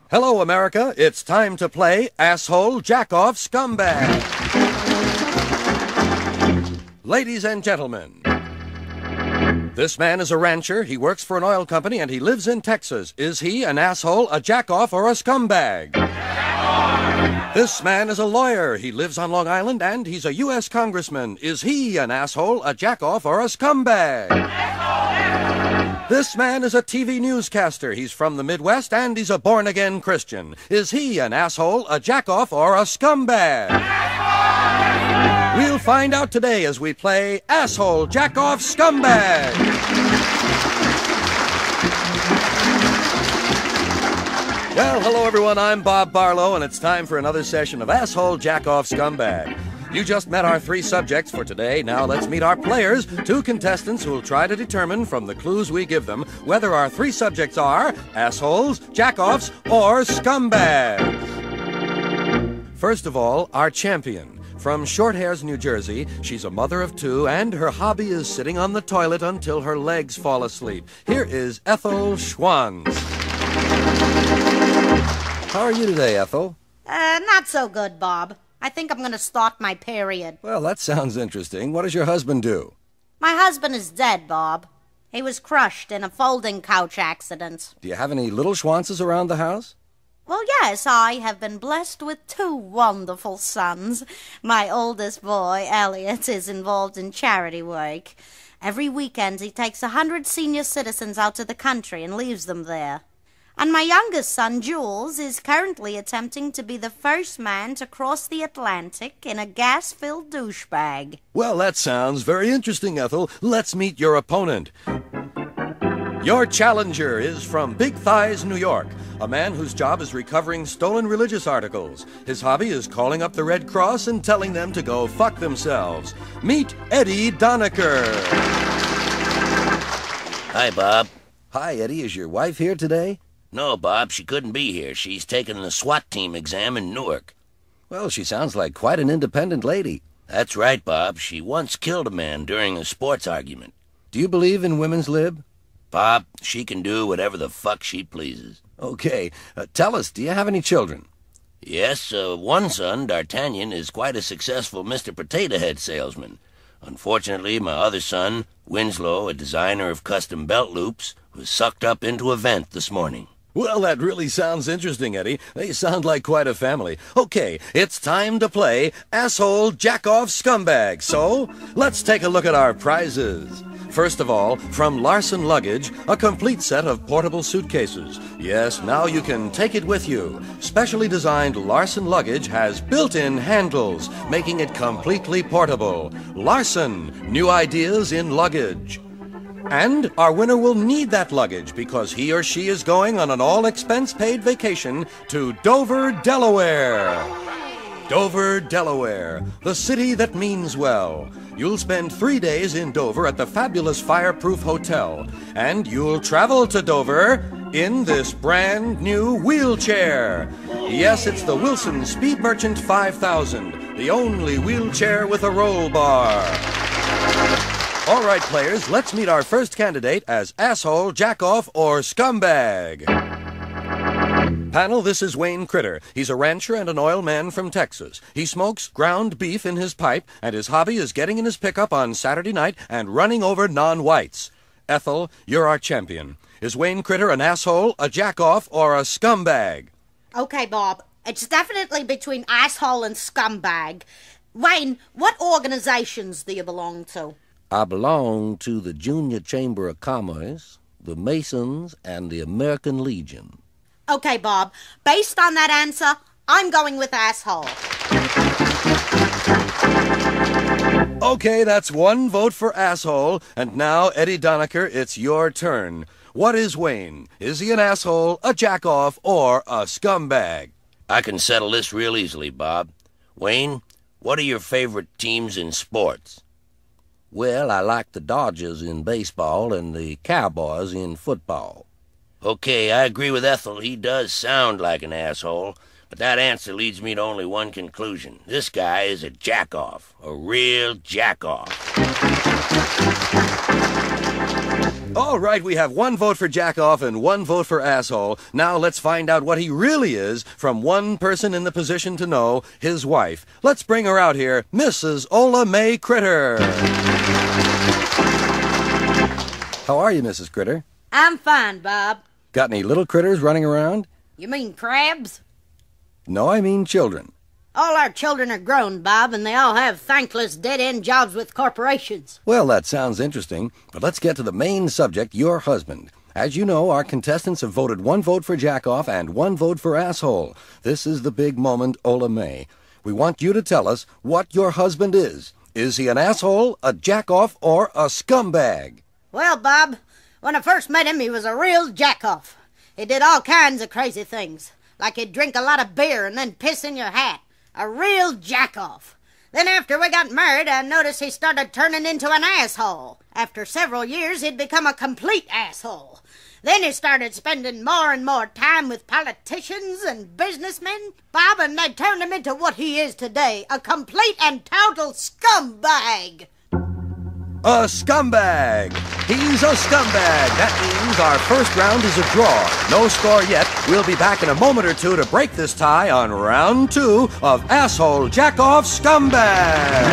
Hello, America. It's time to play Asshole Jackoff Scumbag. Ladies and gentlemen, this man is a rancher, he works for an oil company, and he lives in Texas. Is he an asshole, a jackoff, or a scumbag? Jackoff! This man is a lawyer. He lives on Long Island, and he's a U.S. congressman. Is he an asshole, a jackoff, or a scumbag? Asshole! This man is a TV newscaster. He's from the Midwest, and he's a born-again Christian. Is he an asshole, a jackoff, or a scumbag? Asshole! We'll find out today as we play Asshole Jackoff Scumbag. Well, hello everyone, I'm Bob Barlow, and it's time for another session of Asshole Jackoff Scumbag. You just met our three subjects for today. Now let's meet our players, two contestants who will try to determine from the clues we give them whether our three subjects are assholes, jackoffs, or scumbags. First of all, our champion. From Short Hairs, New Jersey, she's a mother of two, and her hobby is sitting on the toilet until her legs fall asleep. Here is Ethel Schwanz. How are you today, Ethel? Not so good, Bob. I think I'm going to start my period. Well, that sounds interesting. What does your husband do? My husband is dead, Bob. He was crushed in a folding couch accident. Do you have any little Schwanzes around the house? Well, yes, I have been blessed with two wonderful sons. My oldest boy, Elliot, is involved in charity work. Every weekend he takes 100 senior citizens out to the country and leaves them there. And my youngest son, Jules, is currently attempting to be the first man to cross the Atlantic in a gas-filled douchebag. Well, that sounds very interesting, Ethel. Let's meet your opponent. Your challenger is from Big Thighs, New York, a man whose job is recovering stolen religious articles. His hobby is calling up the Red Cross and telling them to go fuck themselves. Meet Eddie Donaker. Hi, Bob. Hi, Eddie. Is your wife here today? No, Bob, she couldn't be here. She's taking the SWAT team exam in Newark. Well, she sounds like quite an independent lady. That's right, Bob. She once killed a man during a sports argument. Do you believe in women's lib? Bob, she can do whatever the fuck she pleases. Okay. Tell us, do you have any children? Yes, one son, D'Artagnan, is quite a successful Mr. Potato Head salesman. Unfortunately, my other son, Winslow, a designer of custom belt loops, was sucked up into a vent this morning. Well, that really sounds interesting, Eddie. They sound like quite a family. Okay, it's time to play Asshole Jackoff Scumbag. So, let's take a look at our prizes. First of all, from Larson Luggage, a complete set of portable suitcases. Yes, now you can take it with you. Specially designed Larson Luggage has built-in handles, making it completely portable. Larson, new ideas in luggage. And our winner will need that luggage because he or she is going on an all-expense-paid vacation to Dover, Delaware. Dover, Delaware, the city that means well. You'll spend 3 days in Dover at the fabulous Fireproof Hotel, and you'll travel to Dover in this brand new wheelchair. Yes, it's the Wilson Speed Merchant 5000, the only wheelchair with a roll bar. All right, players, let's meet our first candidate as asshole, jackoff, or scumbag. Panel, this is Wayne Critter. He's a rancher and an oil man from Texas. He smokes ground beef in his pipe, and his hobby is getting in his pickup on Saturday night and running over non-whites. Ethel, you're our champion. Is Wayne Critter an asshole, a jackoff, or a scumbag? Okay, Bob. It's definitely between asshole and scumbag. Wayne, what organizations do you belong to? I belong to the Junior Chamber of Commerce, the Masons, and the American Legion. Okay, Bob. Based on that answer, I'm going with asshole. Okay, that's one vote for asshole. And now, Eddie Donaker, it's your turn. What is Wayne? Is he an asshole, a jackoff, or a scumbag? I can settle this real easily, Bob. Wayne, what are your favorite teams in sports? Well, I like the Dodgers in baseball and the Cowboys in football. Okay, I agree with Ethel. He does sound like an asshole, but that answer leads me to only one conclusion. This guy is a jackoff, a real jackoff. All right, we have 1 vote for Jackoff and 1 vote for asshole. Now let's find out what he really is from one person in the position to know, his wife. Let's bring her out here, Mrs. Ola Mae Critter. How are you, Mrs. Critter? I'm fine, Bob. Got any little critters running around? You mean crabs? No, I mean children. All our children are grown, Bob, and they all have thankless dead-end jobs with corporations. Well, that sounds interesting, but let's get to the main subject, your husband. As you know, our contestants have voted 1 vote for Jackoff and 1 vote for asshole. This is the big moment, Ola Mae. We want you to tell us what your husband is. Is he an asshole, a jackoff, or a scumbag? Well, Bob, when I first met him, he was a real jackoff. He did all kinds of crazy things, like he'd drink a lot of beer and then piss in your hat. A real jackoff. Then after we got married, I noticed he started turning into an asshole. After several years, he'd become a complete asshole. Then he started spending more and more time with politicians and businessmen, Bob, and they turned him into what he is today, a complete and total scumbag. A scumbag! He's a scumbag! That means our first round is a draw. No score yet. We'll be back in a moment or two to break this tie on round 2 of Asshole Jackoff Scumbag!